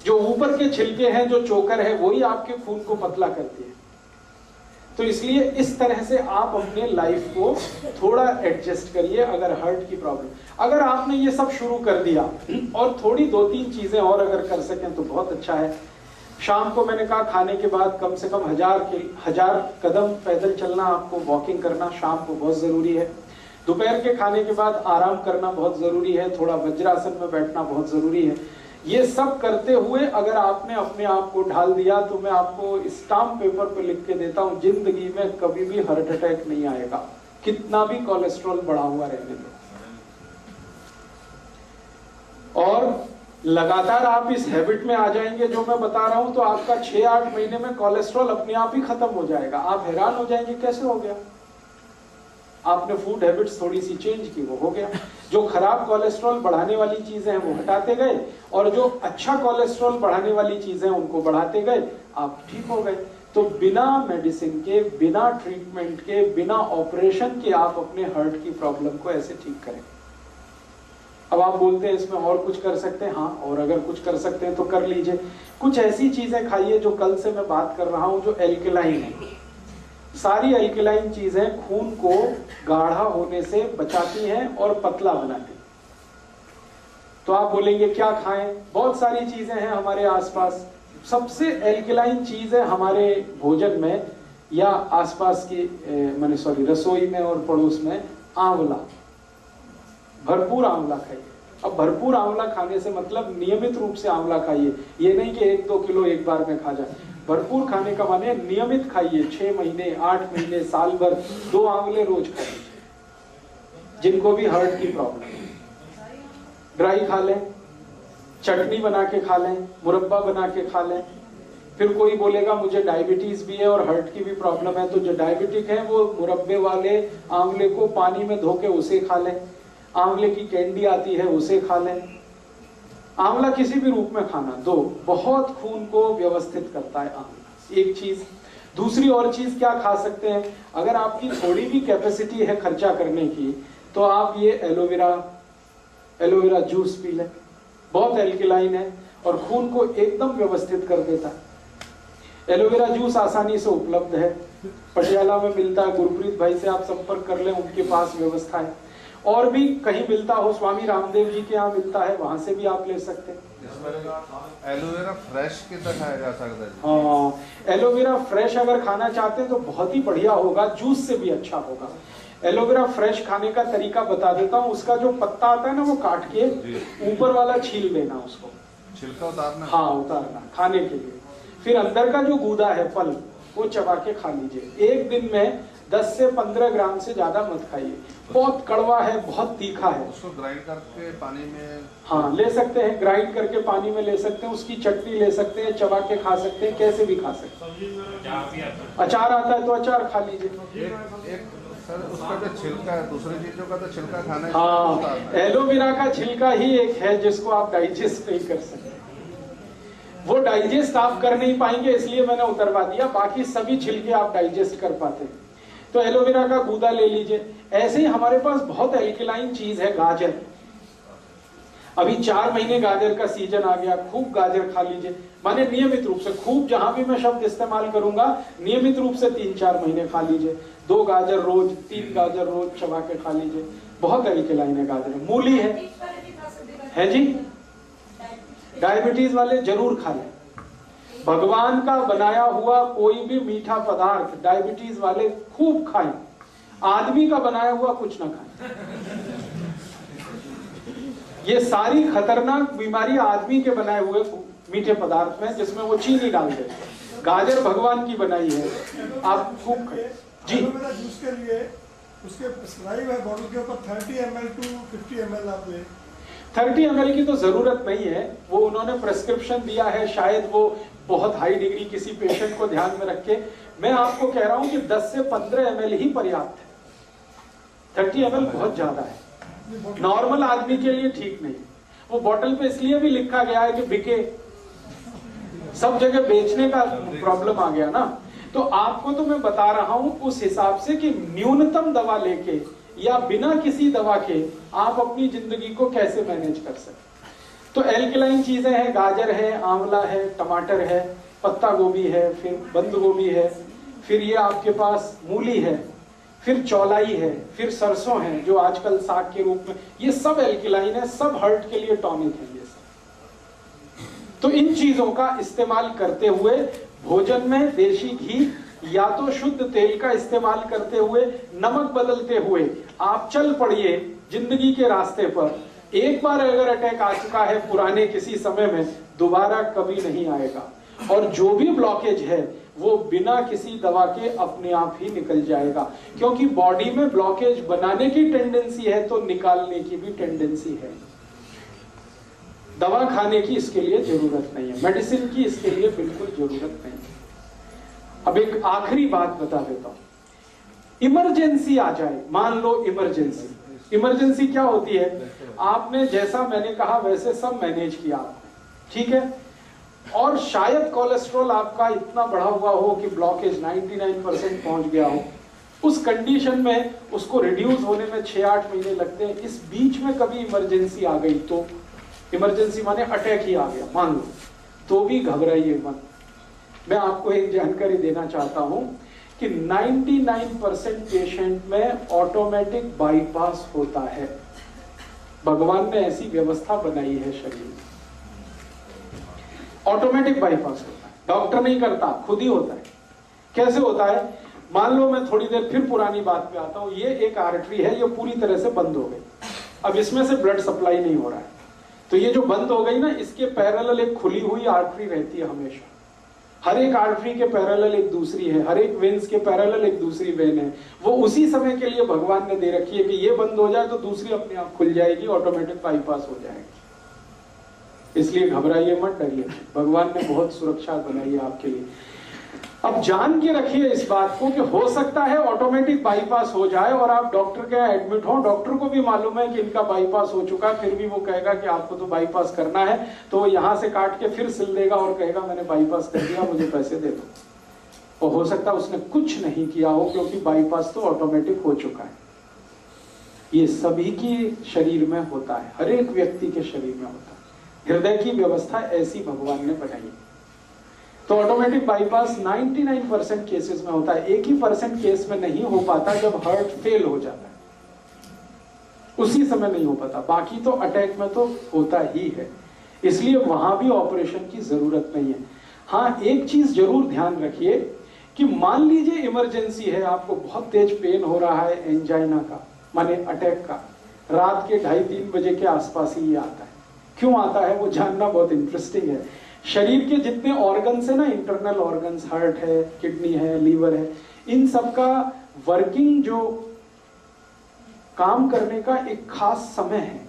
जो ऊपर के छिलके हैं, जो चोकर है, वही आपके खून को पतला करती है। तो इसलिए इस तरह से आप अपने लाइफ को थोड़ा एडजस्ट करिए। अगर हार्ट की प्रॉब्लम, अगर आपने ये सब शुरू कर दिया और थोड़ी 2-3 चीजें और अगर कर सकें तो बहुत अच्छा है। शाम को मैंने कहा खाने के बाद कम से कम 1000 कदम पैदल चलना, आपको वॉकिंग करना शाम को बहुत जरूरी है। दोपहर के खाने के बाद आराम करना बहुत जरूरी है, थोड़ा वज्रासन में बैठना बहुत जरूरी है। ये सब करते हुए अगर आपने अपने आप को ढाल दिया तो मैं आपको स्टाम्प पेपर पे लिख के देता हूं, जिंदगी में कभी भी हार्ट अटैक नहीं आएगा, कितना भी कोलेस्ट्रॉल बढ़ा हुआ रहने दो। और लगातार आप इस हैबिट में आ जाएंगे जो मैं बता रहा हूं, तो आपका 6-8 महीने में कोलेस्ट्रॉल अपने आप ही खत्म हो जाएगा। आप हैरान हो जाएंगे कैसे हो गया। आपने फूड हैबिट्स थोड़ी सी चेंज की, वो हो गया। जो खराब कोलेस्ट्रॉल बढ़ाने वाली चीजें हैं वो हटाते गए, और जो अच्छा कोलेस्ट्रॉल बढ़ाने वाली चीजें हैं उनको बढ़ाते गए, आप ठीक हो गए। तो बिना मेडिसिन के, बिना ट्रीटमेंट के, बिना ऑपरेशन के आप अपने हार्ट की प्रॉब्लम को ऐसे ठीक करें। अब आप बोलते हैं इसमें और कुछ कर सकते हैं, हाँ, और अगर कुछ कर सकते हैं तो कर लीजिए। कुछ ऐसी चीजें खाइए जो कल से मैं बात कर रहा हूं, जो एल्कलाइन है। सारी एल्कलाइन चीजें खून को गाढ़ा होने से बचाती हैं और पतला बनाती हैं। तो आप बोलेंगे क्या खाएं, बहुत सारी चीजें हैं हमारे आसपास। सबसे एल्कलाइन चीज है हमारे भोजन में या आसपास की रसोई में और पड़ोस में, आंवला। भरपूर आंवला खाइए। अब भरपूर आंवला खाने से मतलब नियमित रूप से आंवला खाइए, ये नहीं कि 1-2 किलो एक बार में खा जाए। भरपूर खाने का माने नियमित खाइए, 6 महीने, 8 महीने, साल भर 2 आंवले रोज खाइए। जिनको भी हार्ट की प्रॉब्लम है, ड्राई खा लें, चटनी बना के खा लें, मुरब्बा बना के खा लें। फिर कोई बोलेगा मुझे डायबिटीज भी है और हार्ट की भी प्रॉब्लम है, तो जो डायबिटिक है वो मुरब्बे वाले आंवले को पानी में धो के उसे खा लें। आंवले की कैंडी आती है उसे खा लें। आंवला किसी भी रूप में खाना, दो, बहुत खून को व्यवस्थित करता है आंवला, एक चीज। दूसरी और चीज क्या खा सकते हैं, अगर आपकी थोड़ी भी कैपेसिटी है खर्चा करने की, तो आप ये एलोवेरा जूस पी लें। बहुत एल्कलाइन है और खून को एकदम व्यवस्थित कर देता है। एलोवेरा जूस आसानी से उपलब्ध है, पटियाला में मिलता है। गुरप्रीत भाई से आप संपर्क कर लें, उनके पास व्यवस्था है। और भी कहीं मिलता हो, स्वामी रामदेव जी के यहाँ मिलता है, वहां से भी आप ले सकते हैं।
एलोवेरा फ्रेश कितना खाया जा सकता है?
हाँ, एलोवेरा फ्रेश अगर खाना चाहते हैं तो बहुत ही बढ़िया होगा, जूस से भी अच्छा होगा। एलोवेरा फ्रेश खाने का तरीका बता देता हूँ। उसका जो पत्ता आता है ना, वो काट के ऊपर वाला छील देना, उसको
छिलका उतारना।
हाँ, उतारना खाने के लिए। फिर अंदर का जो गूदा है, फल, वो चबा के खा लीजिए। एक दिन में 10 से 15 ग्राम से ज्यादा मत खाइए। बहुत कड़वा है, बहुत तीखा है।
उसको ग्राइंड करके पानी में,
हाँ, ले सकते हैं, ग्राइंड करके पानी में ले सकते हैं। उसकी चटनी ले सकते हैं, चबा के खा सकते हैं, कैसे भी खा सकते हैं। अचार आता है तो अचार खा लीजिए।
एक सर, उसका जो छिलका है, दूसरी चीजों का तो छिलका खाना है।
हाँ, एलोवेरा का छिलका ही एक है जिसको आप डाइजेस्ट नहीं कर सकते। वो डाइजेस्ट आप कर नहीं पाएंगे, इसलिए मैंने उतरवा दिया। बाकी सभी छिलके आप डाइजेस्ट कर पाते हैं। तो एलोवेरा का गूदा ले लीजिए। ऐसे ही हमारे पास बहुत एल्कलाइन चीज है, गाजर। अभी 4 महीने गाजर का सीजन आ गया, खूब गाजर खा लीजिए। माने नियमित रूप से, खूब जहां भी मैं शब्द इस्तेमाल करूंगा, नियमित रूप से 3-4 महीने खा लीजिए। 2 गाजर रोज, 3 गाजर रोज चबा के खा लीजिए। बहुत एल्कलाइन है गाजर। मूली है जी, डायबिटीज वाले जरूर खा लें। भगवान का बनाया हुआ कोई भी मीठा पदार्थ डायबिटीज वाले खूब खाएं। आदमी का बनाया हुआ कुछ ना खाएं। ये सारी खतरनाक बीमारी आदमी के बनाए हुए मीठे पदार्थ में, जिसमें वो चीनी डाल देते। गाजर भगवान की बनाई है, आप खूब खाएं जी।
जूस के लिए उसके प्रिस्क्राइब है बॉटल के ऊपर 30 ml टू 50 ml आप लें।
30 ml की तो जरूरत नहीं है, वो उन्होंने प्रेस्क्रिप्शन दिया है, शायद वो बहुत हाई डिग्री किसी पेशेंट को ध्यान में रख के। मैं आपको कह रहा हूं कि 10 से 15 ml ही पर्याप्त है। 30 ml बहुत ज्यादा है, नॉर्मल आदमी के लिए ठीक नहीं। वो बोतल पे इसलिए भी लिखा गया है कि बिके, सब जगह बेचने का प्रॉब्लम आ गया ना। तो आपको तो मैं बता रहा हूं उस हिसाब से कि न्यूनतम दवा लेके या बिना किसी दवा के आप अपनी जिंदगी को कैसे मैनेज कर सकते। तो एल्कलाइन चीजें हैं, गाजर है, आंवला है, टमाटर है, पत्ता गोभी है, फिर बंद गोभी है, फिर ये आपके पास मूली है, फिर चौलाई है, फिर सरसों है जो आजकल साग के रूप में, ये सब एल्कलाइन है, सब हार्ट के लिए टॉनिक है ये सब। तो इन चीजों का इस्तेमाल करते हुए भोजन में देशी घी या तो शुद्ध तेल का इस्तेमाल करते हुए, नमक बदलते हुए आप चल पड़िए जिंदगी के रास्ते पर। एक बार अगर अटैक आ चुका है पुराने किसी समय में, दोबारा कभी नहीं आएगा। और जो भी ब्लॉकेज है वो बिना किसी दवा के अपने आप ही निकल जाएगा, क्योंकि बॉडी में ब्लॉकेज बनाने की टेंडेंसी है तो निकालने की भी टेंडेंसी है। दवा खाने की इसके लिए जरूरत नहीं है, मेडिसिन की इसके लिए बिल्कुल जरूरत नहीं है। अब एक आखिरी बात बता देता हूं, इमरजेंसी आ जाए, मान लो इमरजेंसी। इमरजेंसी क्या होती है? आपने जैसा मैंने कहा वैसे सब मैनेज किया आपने, ठीक है, और शायद कोलेस्ट्रॉल आपका इतना बढ़ा हुआ हो कि ब्लॉकेज 99% पहुंच गया हो। उस कंडीशन में उसको रिड्यूस होने में 6-8 महीने लगते हैं। इस बीच में कभी इमरजेंसी आ गई तो, इमरजेंसी माने अटैक ही आ गया मान लो, तो भी घबराइए मत। मैं आपको एक जानकारी देना चाहता हूं कि 99% पेशेंट में ऑटोमेटिक बाईपास होता है। भगवान ने ऐसी व्यवस्था बनाई है शरीर में, ऑटोमेटिक बाईपास होता है, डॉक्टर नहीं करता, खुद ही होता है। कैसे होता है? मान लो मैं थोड़ी देर फिर पुरानी बात पे आता हूं, ये एक आर्टरी है, ये पूरी तरह से बंद हो गई, अब इसमें से ब्लड सप्लाई नहीं हो रहा है, तो ये जो बंद हो गई ना, इसके पैरेलल एक खुली हुई आर्टरी रहती है हमेशा। हर एक आर्टरी के पैरेलल एक दूसरी है, हर एक वेन्स के पैरेलल एक दूसरी वेन है। वो उसी समय के लिए भगवान ने दे रखी है कि ये बंद हो जाए तो दूसरी अपने आप खुल जाएगी, ऑटोमेटिक बाईपास हो जाएगी। इसलिए घबराइए मत, डरिए, भगवान ने बहुत सुरक्षा बनाई है आपके लिए। अब जान के रखिए इस बात को कि हो सकता है ऑटोमेटिक बाईपास हो जाए और आप डॉक्टर के यहाँ एडमिट हो, डॉक्टर को भी मालूम है कि इनका बाईपास हो चुका है, फिर भी वो कहेगा कि आपको तो बाईपास करना है, तो वो यहाँ से काट के फिर सिल देगा और कहेगा मैंने बाईपास कर दिया, मुझे पैसे दे दो। और हो सकता है उसने कुछ नहीं किया हो, क्योंकि बाईपास तो ऑटोमेटिक हो चुका है। ये सभी के शरीर में होता है, हर एक व्यक्ति के शरीर में होता है। हृदय की व्यवस्था ऐसी भगवान ने बनाई है। तो ऑटोमेटिक बाईपास 99% केसेस में होता है। 1% केस में नहीं हो पाता जब हार्ट फेल हो जाता है, उसी समय नहीं हो पाता, बाकी तो अटैक में तो होता ही है। इसलिए वहां भी ऑपरेशन की जरूरत नहीं है। हाँ, एक चीज जरूर ध्यान रखिए कि मान लीजिए इमरजेंसी है, आपको बहुत तेज पेन हो रहा है एंजाइना का, माने अटैक का, रात के 2:30-3 बजे के आसपास ही ये आता है। क्यों आता है वो जानना बहुत इंटरेस्टिंग है। शरीर के जितने ऑर्गन्स है ना, इंटरनल ऑर्गन्स, हार्ट है, किडनी है, लीवर है, इन सब का वर्किंग जो काम करने का एक खास समय है।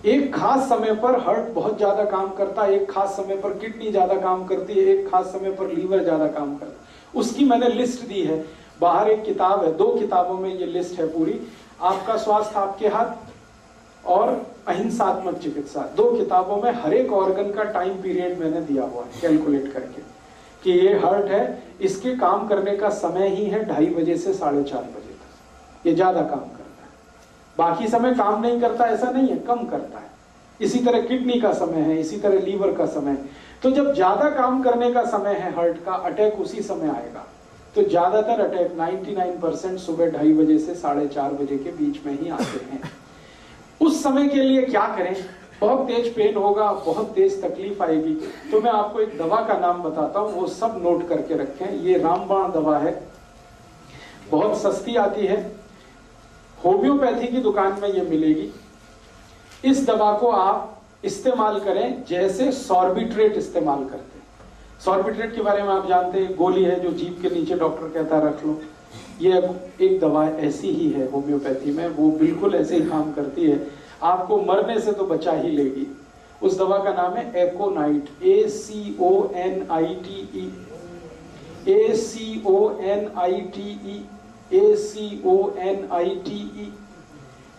एक खास समय पर हार्ट बहुत ज्यादा काम करता है, एक खास समय पर किडनी ज्यादा काम करती है, एक खास समय पर लीवर ज्यादा काम करता है। उसकी मैंने लिस्ट दी है, बाहर एक किताब है, 2 किताबों में ये लिस्ट है पूरी। आपका स्वास्थ्य आपके हाथ और अहिंसात्मक चिकित्सा, 2 किताबों में हर एक ऑर्गन का टाइम पीरियड मैंने दिया हुआ है कैलकुलेट करके कि ये हार्ट है, इसके काम करने का समय ही है 2:30 बजे से 4:30 बजे तक, ये ज्यादा काम करता है। बाकी समय काम नहीं करता ऐसा नहीं है, कम करता है। इसी तरह किडनी का समय है, इसी तरह लीवर का समय। तो जब ज्यादा काम करने का समय है हार्ट का, अटैक उसी समय आएगा। तो ज्यादातर अटैक 99% सुबह 2:30 बजे से 4:30 बजे के बीच में ही आते हैं। उस समय के लिए क्या करें? बहुत तेज पेन होगा, बहुत तेज तकलीफ आएगी, तो मैं आपको एक दवा का नाम बताता हूं, वो सब नोट करके रखें। ये रामबाण दवा है, बहुत सस्ती आती है, होम्योपैथी की दुकान में ये मिलेगी। इस दवा को आप इस्तेमाल करें जैसे सॉर्बिट्रेट इस्तेमाल करते हैं। सॉर्बिट्रेट के बारे में आप जानते हैं, गोली है जो जीभ के नीचे डॉक्टर कहता है रख लो, ये एक दवा ऐसी ही है होम्योपैथी में, वो बिल्कुल ऐसे ही काम करती है, आपको मरने से तो बचा ही लेगी। उस दवा का नाम है एकोनाइट, ACONITE, ACONITE,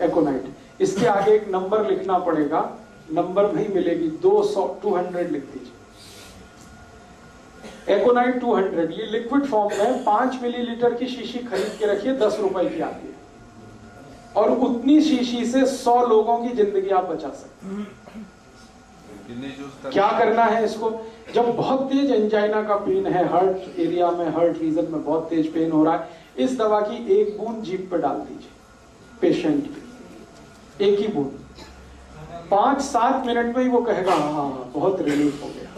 एकोनाइट। इसके आगे एक नंबर लिखना पड़ेगा, नंबर नहीं मिलेगी, 200 लिख दीजिए। एकोनाइट 200, ये लिक्विड फॉर्म में 5 मिलीलीटर की शीशी खरीद के रखिए, 10 रुपए की आती है, और उतनी शीशी से 100 लोगों की जिंदगी आप बचा सकते हैं। क्या करना है इसको, जब बहुत तेज एंजाइना का पेन है, हार्ट एरिया में, हार्ट रीजन में बहुत तेज पेन हो रहा है, इस दवा की एक बूंद जीभ पे डाल दीजिए पेशेंट पे, एक ही बूंद। 5-7 मिनट में ही वो कहेगा हाँ बहुत रिलीफ हो गया,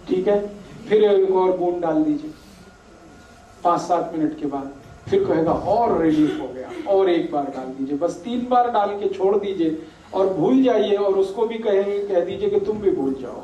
ठीक है। फिर एक और बूंद डाल दीजिए 5-7 मिनट के बाद, फिर कहेगा और रिलीफ हो गया, और एक बार डाल दीजिए, बस 3 बार डाल के छोड़ दीजिए और भूल जाइए, और उसको भी कह दीजिए कि तुम भी भूल जाओ,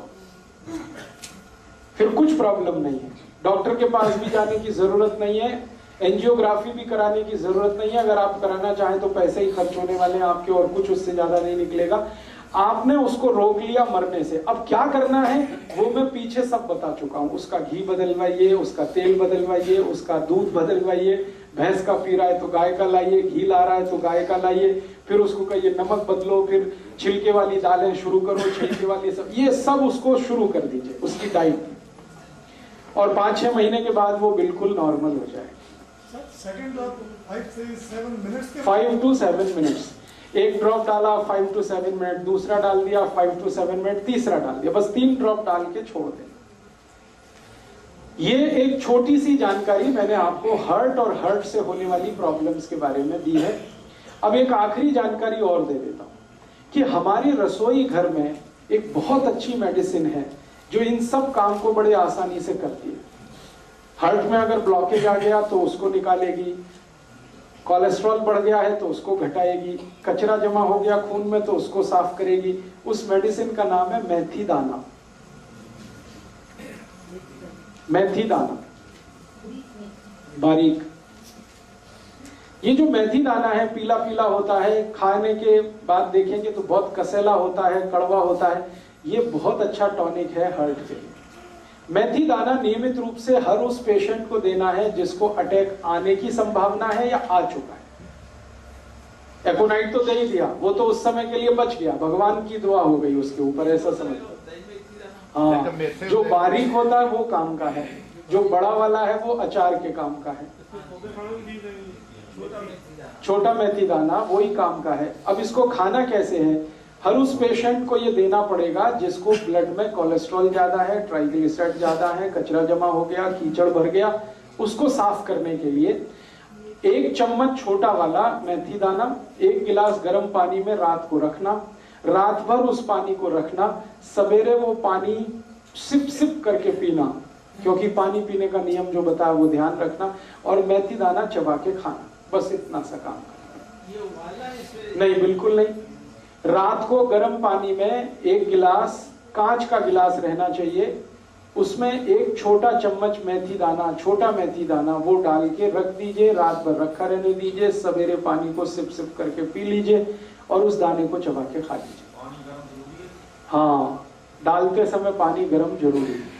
फिर कुछ प्रॉब्लम नहीं है। डॉक्टर के पास भी जाने की जरूरत नहीं है, एंजियोग्राफी भी कराने की जरूरत नहीं है। अगर आप कराना चाहें तो पैसे ही खर्च होने वाले हैं आपके, और कुछ उससे ज्यादा नहीं निकलेगा। आपने उसको रोक लिया मरने से, अब क्या करना है वो मैं पीछे सब बता चुका हूं। उसका घी बदलवाइए, उसका तेल बदलवाइए, उसका दूध बदलवाइए, भैंस का पी रहा है तो गाय का लाइए, घी ला रहा है तो गाय का लाइए, फिर उसको कहिए नमक बदलो, फिर छिलके वाली दालें शुरू करो, छिलके वाली सब, ये सब उसको शुरू कर दीजिए उसकी डाइट, और 5-6 महीने के बाद वो बिल्कुल नॉर्मल हो जाए।
सेकंड ड्रॉप 5 से 7 मिनट्स के
5 to 7 मिनट्स, एक ड्रॉप डाला 5 to 7 मिनट, दूसरा डाल दिया 5 to 7 मिनट, तीसरा डाल दिया, बस 3 ड्रॉप डाल के छोड़ दें। ये एक छोटी सी जानकारी मैंने आपको हार्ट और हार्ट से होने वाली प्रॉब्लम्स के बारे में दी है। अब एक आखिरी जानकारी और दे देता हूं कि हमारी रसोई घर में एक बहुत अच्छी मेडिसिन है जो इन सब काम को बड़े आसानी से करती है। हार्ट में अगर ब्लॉकेज आ गया तो उसको निकालेगी, कोलेस्ट्रॉल बढ़ गया है तो उसको घटाएगी, कचरा जमा हो गया खून में तो उसको साफ करेगी। उस मेडिसिन का नाम है मेथी दाना। मेथी दाना बारीक, ये जो मेथी दाना है पीला पीला होता है, खाने के बाद देखेंगे तो बहुत कसेला होता है, कड़वा होता है। ये बहुत अच्छा टॉनिक है हार्ट के लिए। मेथी दाना नियमित रूप से हर उस पेशेंट को देना है जिसको अटैक आने की संभावना है या आ चुका है। एकोनाइट तो दे ही दिया, वो तो उस समय के लिए बच गया, भगवान की दुआ हो गई उसके ऊपर, ऐसा समझ लो। हाँ, जो बारीक होता है वो काम का है, जो बड़ा वाला है वो अचार के काम का है। छोटा मेथी दाना वही काम का है। अब इसको खाना कैसे है, हर उस पेशेंट को ये देना पड़ेगा जिसको ब्लड में कोलेस्ट्रॉल ज्यादा है, ट्राइग्लिसराइड ज्यादा है, कचरा जमा हो गया, कीचड़ भर गया, उसको साफ करने के लिए 1 चम्मच छोटा वाला मेथी दाना 1 गिलास गर्म पानी में रात को रखना, रात भर उस पानी को रखना, सवेरे वो पानी सिप सिप करके पीना, क्योंकि पानी पीने का नियम जो बताया वो ध्यान रखना, और मेथी दाना चबा के खाना, बस इतना सा काम करना। नहीं, बिल्कुल नहीं। रात को गर्म पानी में 1 गिलास, कांच का गिलास रहना चाहिए, उसमें 1 छोटा चम्मच मेथी दाना, छोटा मेथी दाना वो डाल के रख दीजिए, रात भर रखा रहने दीजिए, सवेरे पानी को सिप सिप करके पी लीजिए और उस दाने को चबा के खा लीजिए। हाँ, डालते समय पानी गर्म जरूरी है।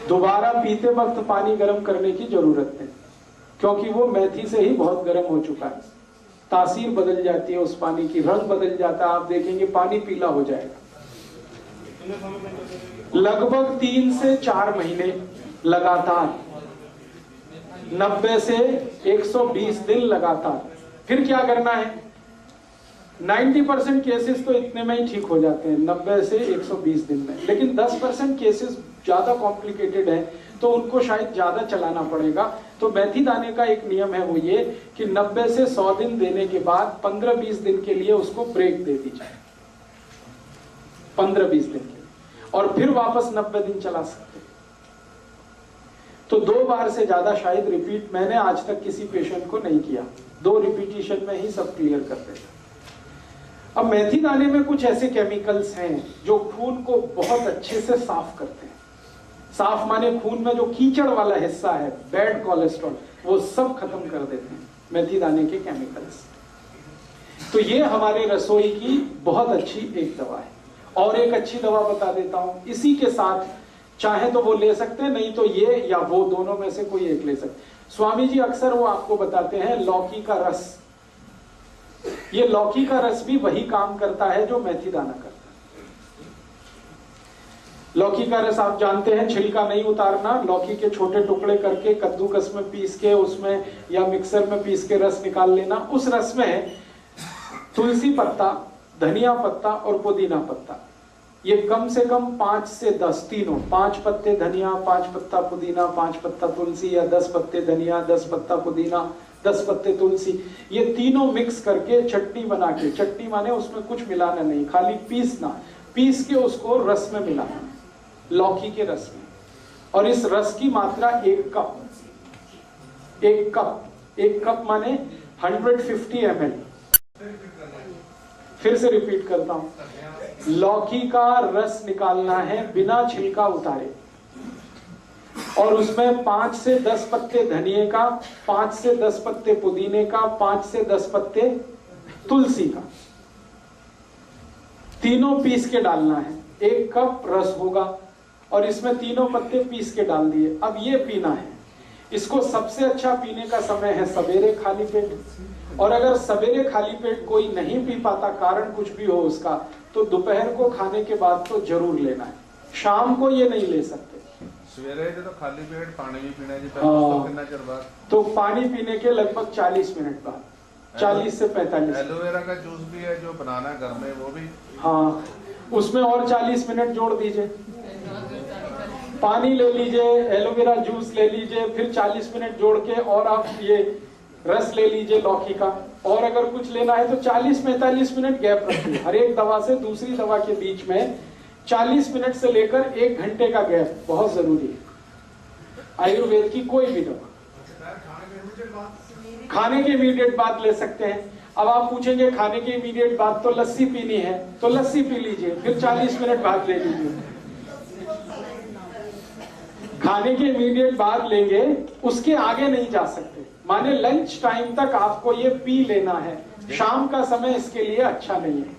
दोबारा पीते वक्त पानी गर्म करने की जरूरत नहीं, क्योंकि वो मेथी से ही बहुत गर्म हो चुका है, तासीर बदल जाती है उस पानी की, रंग बदल जाता है, आप देखेंगे पानी पीला हो जाएगा। लगभग 3 से 4 महीने लगातार, 90 से 120 दिन लगातार। फिर क्या करना है, 90% केसेस तो इतने में ही ठीक हो जाते हैं, 90 से 120 दिन में, लेकिन 10% केसेस ज्यादा कॉम्प्लिकेटेड है तो उनको शायद ज्यादा चलाना पड़ेगा। तो मेथी दाने का एक नियम है, वो ये कि 90 से 100 दिन देने के बाद 15-20 दिन के लिए उसको ब्रेक दे दीजिए, 15-20 दिन के लिए, और फिर वापस 90 दिन चला सकते हैं। तो 2 बार से ज्यादा शायद रिपीट मैंने आज तक किसी पेशेंट को नहीं किया, 2 रिपीटिशन में ही सब क्लियर कर देता। अब मेथी दाने में कुछ ऐसे केमिकल्स हैं जो खून को बहुत अच्छे से साफ करते हैं, साफ माने खून में जो कीचड़ वाला हिस्सा है, बैड कोलेस्ट्रॉल, वो सब खत्म कर देते हैं मेथी दाने के केमिकल्स। तो ये हमारे रसोई की बहुत अच्छी एक दवा है। और एक अच्छी दवा बता देता हूं, इसी के साथ चाहे तो वो ले सकते हैं, नहीं तो ये या वो दोनों में से कोई एक ले सकते। स्वामी जी अक्सर वो आपको बताते हैं लौकी का रस। ये लौकी का रस भी वही काम करता है जो मेथी दाना करता है। लौकी का रस आप जानते हैं, छिलका नहीं उतारना, लौकी के छोटे टुकड़े करके कद्दूकस में पीस के उसमें या मिक्सर में पीस के रस निकाल लेना। उस रस में तुलसी पत्ता, धनिया पत्ता और पुदीना पत्ता, ये कम से कम 5 से 10 तीनों, 5 पत्ते धनिया, 5 पत्ता पुदीना, 5 पत्ता तुलसी, या 10 पत्ते धनिया, 10 पत्ता पुदीना, 10 पत्ते तुलसी, ये तीनों मिक्स करके चटनी बना के, चटनी माने उसमें कुछ मिलाना नहीं, खाली पीसना, पीस के उसको रस में मिलाना, लौकी के रस में। और इस रस की मात्रा 1 कप, 1 कप माने 150 ml। फिर से रिपीट करता हूं, लौकी का रस निकालना है बिना छिलका उतारे, और उसमें 5 से 10 पत्ते धनिए का, 5 से 10 पत्ते पुदीने का, 5 से 10 पत्ते तुलसी का, तीनों पीस के डालना है। 1 कप रस होगा और इसमें तीनों पत्ते पीस के डाल दिए। अब ये पीना है। इसको सबसे अच्छा पीने का समय है सवेरे खाली पेट, और अगर सवेरे खाली पेट कोई नहीं पी पाता, कारण कुछ भी हो उसका, तो दोपहर को खाने के बाद तो जरूर लेना है, शाम को ये नहीं ले सकते।
सवेरे तो खाली पेट पानी भी पीना जी,
हाँ।
चਿਰ बाद
तो पानी पीने के लगभग 40 मिनट बाद, 40 से 45।
एलोवेरा का जूस भी है जो बनाना घर में, वो भी
हाँ, उसमें और 40 मिनट जोड़ दीजिए। पानी ले लीजिए, एलोवेरा जूस ले लीजिए, फिर 40 मिनट जोड़ के और आप ये रस ले लीजिए लौकी का, और अगर कुछ लेना है तो 40-45 मिनट गैप रखिए। हर एक दवा से दूसरी दवा के बीच में 40 मिनट से लेकर 1 घंटे का गैप बहुत जरूरी है। आयुर्वेद की कोई भी दवा खाने के इमीडिएट बाद ले सकते हैं। अब आप पूछेंगे खाने के इमीडिएट बाद तो लस्सी पीनी है, तो लस्सी पी लीजिए, फिर 40 मिनट बाद ले लीजिए। खाने के इमीडिएट बाद लेंगे, उसके आगे नहीं जा सकते, माने लंच टाइम तक आपको ये पी लेना है। शाम का समय इसके लिए अच्छा नहीं है।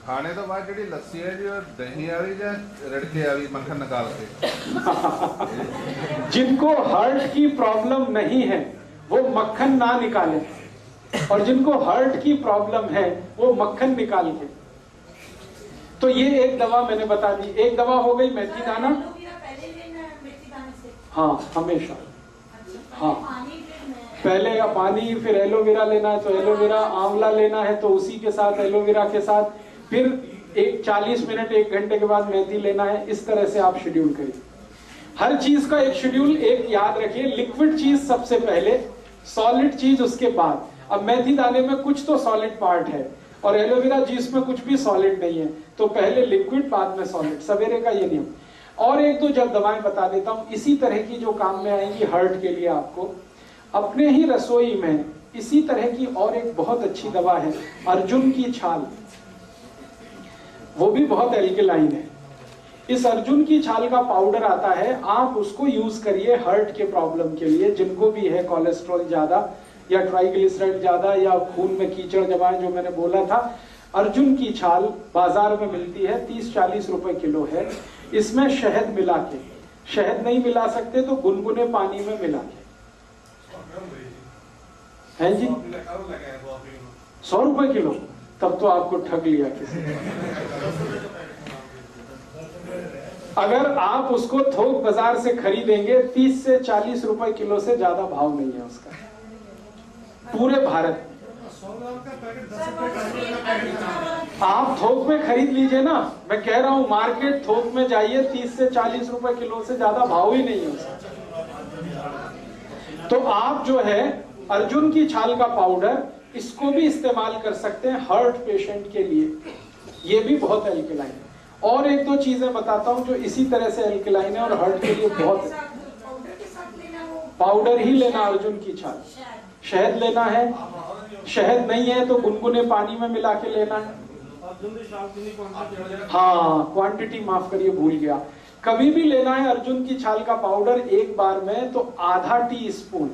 खाने तो बाद जी लस्सी है जो दही आ रही या रड़के आ रही मक्खन निकाल के।
जिनको हार्ट की प्रॉब्लम नहीं है वो मक्खन ना निकालें, और जिनको हार्ट की प्रॉब्लम है वो मक्खन निकाल के। तो ये एक दवा मैंने बता दी। एक दवा हो गई मेथी दाना, हाँ हमेशा, हाँ पहले पानी, फिर एलोवेरा लेना है तो एलोवेरा, आंवला लेना है तो उसी के साथ एलोवेरा के साथ, फिर 40 मिनट 1 घंटे के बाद मेथी लेना है। इस तरह से आप शेड्यूल करिए। हर चीज का एक शेड्यूल एक याद रखिए, लिक्विड चीज सबसे पहले, सॉलिड चीज उसके बाद। अब मेथी दाने में कुछ तो सॉलिड पार्ट है और एलोवेरा जूस में कुछ भी सॉलिड नहीं है, तो पहले लिक्विड बाद में सॉलिड, सवेरे का ये नियम। और एक दो जब दवाएं बता देता हूं इसी तरह की जो काम में आएंगी हार्ट के लिए। आपको अपने ही रसोई में इसी तरह की और एक बहुत अच्छी दवा है, अर्जुन की छाल, वो भी बहुत एल्केलाइन है। इस अर्जुन की छाल का पाउडर आता है, आप उसको यूज करिए हार्ट के प्रॉब्लम के लिए, जिनको भी है कोलेस्ट्रॉल ज्यादा या ट्राइग्लिसराइड ज्यादा या खून में कीचड़ जमा है, जो मैंने बोला था। अर्जुन की छाल बाजार में मिलती है, 30-40 रुपए किलो है। इसमें शहद मिला के, शहद नहीं मिला सकते तो गुनगुने पानी में मिला के, है जी, 100 रुपए किलो, तब तो आपको ठग लिया किसी ने। अगर आप उसको थोक बाजार से खरीदेंगे 30 से 40 रुपए किलो से ज्यादा भाव नहीं है उसका, पूरे भारत। आप थोक में खरीद लीजिए ना, मैं कह रहा हूं मार्केट थोक में जाइए, 30 से 40 रुपए किलो से ज्यादा भाव ही नहीं है उसका। तो आप जो है अर्जुन की छाल का पाउडर, इसको भी इस्तेमाल कर सकते हैं हार्ट पेशेंट के लिए, ये भी बहुत एल्केलाइन है। और एक दो चीजें बताता हूं जो इसी तरह से एल्केलाइन है और हार्ट के लिए बहुत। पाउडर ही लेना अर्जुन की छाल, शहद लेना है, शहद नहीं है तो गुनगुने पानी में मिला के लेना है। हाँ क्वांटिटी माफ करिए, भूल गया। कभी भी लेना है अर्जुन की छाल का पाउडर एक बार में तो आधा टी स्पून,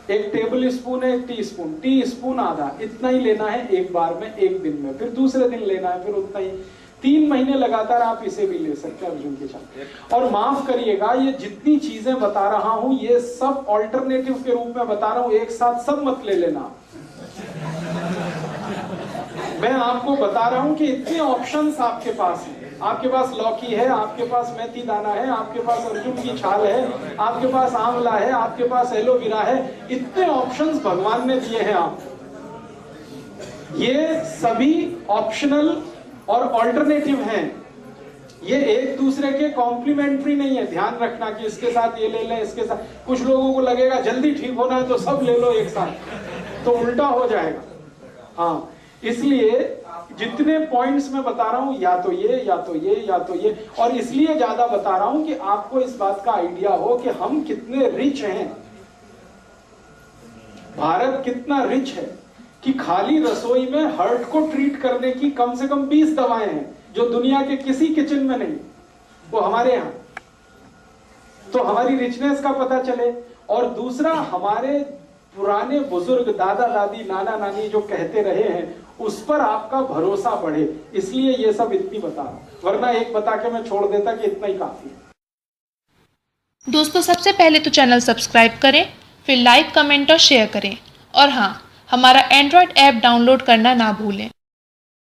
एक टेबल स्पून है, एक टी स्पून आधा, इतना ही लेना है एक बार में, एक दिन में। फिर दूसरे दिन लेना है, फिर उतना ही। 3 महीने लगातार आप इसे भी ले सकते हैं, अर्जुन की छाल। और माफ करिएगा, ये जितनी चीजें बता रहा हूं ये सब ऑल्टरनेटिव के रूप में बता रहा हूं, एक साथ सब मत ले लेना। मैं आपको बता रहा हूं कि इतने ऑप्शंस आपके पास हैं। आपके पास लौकी है, आपके पास मेथी दाना है, आपके पास अर्जुन की छाल है, आपके पास आंवला है, आपके पास एलोवेरा है। इतने ऑप्शंस भगवान ने दिए हैं आपको। ये सभी ऑप्शनल और ऑल्टरनेटिव हैं, ये एक दूसरे के कॉम्प्लीमेंट्री नहीं है। ध्यान रखना कि इसके साथ ये ले लें, इसके साथ। कुछ लोगों को लगेगा जल्दी ठीक होना है तो सब ले लो एक साथ, तो उल्टा हो जाएगा। हाँ, इसलिए जितने पॉइंट्स मैं बता रहा हूं, या तो ये या तो ये या तो ये, और इसलिए ज्यादा बता रहा हूं कि आपको इस बात का आइडिया हो कि हम कितने रिच हैं। भारत कितना रिच है कि खाली रसोई में हार्ट को ट्रीट करने की कम से कम 20 दवाएं हैं जो दुनिया के किसी किचन में नहीं, वो हमारे यहां। तो हमारी रिचनेस का पता चले। और दूसरा, हमारे पुराने बुजुर्ग, दादा दादी, नाना नानी जो कहते रहे हैं, उस पर आपका भरोसा बढ़े, इसलिए ये सब इतनी बता रहा हूं। वरना एक बता के मैं छोड़ देता कि इतना ही काफी है।
दोस्तों, सबसे पहले तो चैनल सब्सक्राइब करें, फिर लाइक, कमेंट और शेयर करें। और हाँ, हमारा एंड्रॉयड ऐप डाउनलोड करना ना भूलें।